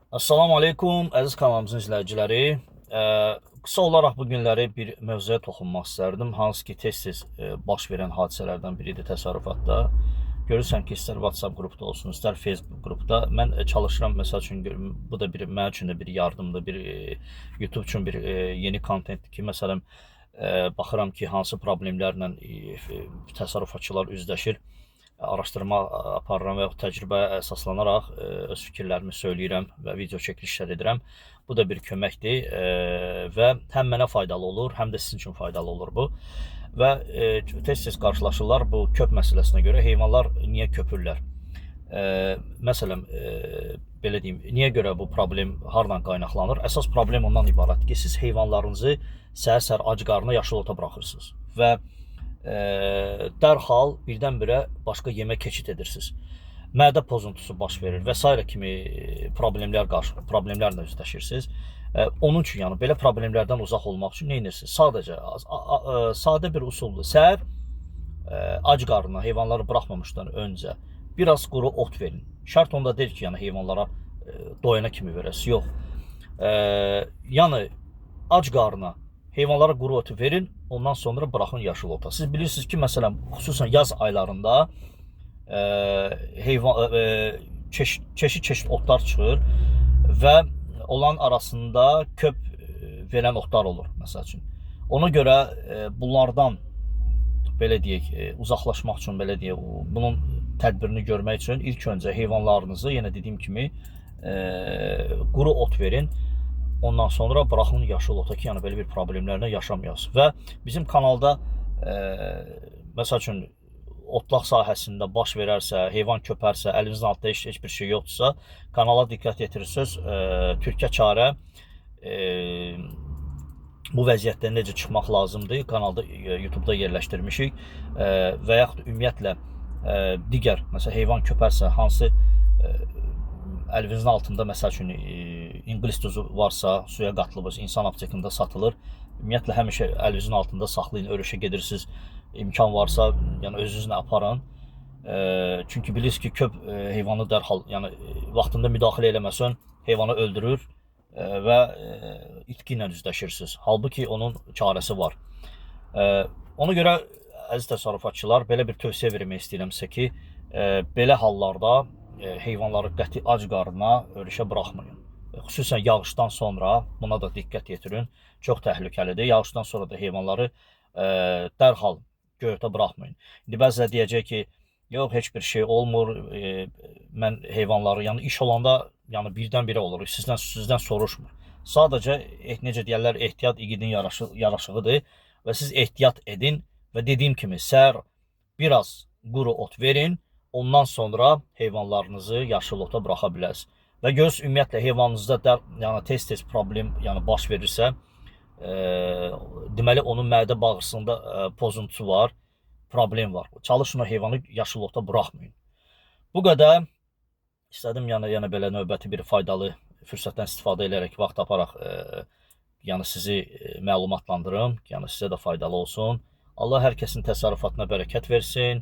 Assalamu aleykum, əziz kanalımızın izləyiciləri. Qısa olaraq bu günləri bir mövzuya toxunmaq istərdim. Hansı ki, tez-tez baş verən hadisələrdən biridir təsərrüfatda. Görürsən ki, istər WhatsApp qrupda olsun, istər Facebook qrupda. Mən çalışıram, məsəl üçün, bu da mənim üçün də bir yardımdır, bir YouTube üçün bir yeni kontentdir ki, məsələn, baxıram ki, hansı problemlərlə təsərrüfatçılar üzləşir. Araşdırma aparıram və təcrübəyə əsaslanaraq öz fikirlərimi söyləyirəm və video çəkilişlər edirəm. Bu da bir köməkdir və həm mənə faydalı olur, həm də sizin üçün faydalı olur bu. Və tez-tez qarşılaşırlar bu köp məsələsinə görə heyvanlar niyə köpürlər? Məsələn, belə deyim, niyə görə bu problem hardan qaynaqlanır? Əsas problem ondan ibarətdir ki, siz heyvanlarınızı səhər-səhər ac qarnına yaşıl ota buraxırsınız və dərhal birdən-birə başqa yemək keçid edirsiniz. Mədə pozuntusu baş verir və s. kimi problemlərlə üzləşirsiniz. Onun üçün, yəni belə problemlərdən uzaq olmaq üçün nə edirsiniz? Sadəcə sadə bir usuldur. Səhər ac qarnına heyvanları buraxmamışdan öncə biraz quru ot verin. Şərt onda deyil ki, yəni heyvanlara doyana kimi verəsiniz. Yox. Yəni ac qarnına heyvanlara quru otu verin, ondan sonra bırakın yaşıl ota. Siz bilirsiniz ki, məsələn, xüsusən yaz aylarında çeşit otlar çıxır və olan arasında köp verən otlar olur, məsəl üçün. Ona görə bunlardan, belə deyək, uzaqlaşmaq üçün, belə deyək, bunun tədbirini görmək üçün ilk öncə heyvanlarınızı, yenə dediyim kimi, quru ot verin. Ondan sonra bırakın yaşıl ota ki, yəni belə bir problemlərlə yaşamayasınız. Və bizim kanalda, məsəl üçün, otlaq sahəsində baş verərsə, heyvan köpərsə, əlinizin altında heç bir şey yoxdursa, kanala diqqət yetirirsiniz. Türkə çarə bu vəziyyətdən necə çıxmaq lazımdır, kanalda, YouTube'da yerləşdirmişik və yaxud ümumiyyətlə digər, məsələn, heyvan köpərsə, hansı əlinizin altında, məsəl üçün, ingilis duzu varsa, suya qatılıb, insan aptekində satılır. Ümumiyyətlə, həmişə əlinizin altında saxlayın, örüşə gedirsiniz, imkan varsa, yəni özünüzlə aparın. Çünki bilirsiniz ki, köp heyvanı dərhal, yəni vaxtında müdaxilə eləməsən, heyvanı öldürür və itki ilə üzləşirsiniz. Halbuki onun çarəsi var. Ona görə, əziz təsərrüfatçılar, belə bir tövsiyə vermək istəyirəm sizə ki, belə hallarda heyvanları qəti ac qarnına örüşə buraxmayın. Xüsusən yağışdan sonra buna da diqqət yetirin. Çox təhlükəlidir. Yağışdan sonra da heyvanları dərhal göyərtə buraxmayın. İndi bəzilər deyəcək ki, yox, heç bir şey olmur, mən heyvanları, yəni iş olanda yəni birdən-birə olur, sizdən soruşmur. Sadəcə, necə deyərlər, ehtiyat igidin yaraşığıdır və siz ehtiyat edin və dediyim kimi, səhər biraz quru ot verin, ondan sonra heyvanlarınızı yaşıl ota buraxa bilərsiniz. Və görürsünüz, ümumiyyətlə, heyvanınızda tez-tez problem baş verirsə, deməli, onun mədə bağırsında pozuntusu var, problem var. Çalışın o heyvanı yaşıl ota buraxmayın. Bu qədər. İstədim, yəni belə növbəti bir faydalı fürsətdən istifadə edərək, vaxt taparaq, yəni sizi məlumatlandırım, yəni sizə də faydalı olsun. Allah hər kəsin təsərrüfatına bərəkət versin.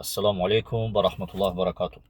Assalamu aleykum və rəhmətullahi və barakatuhu.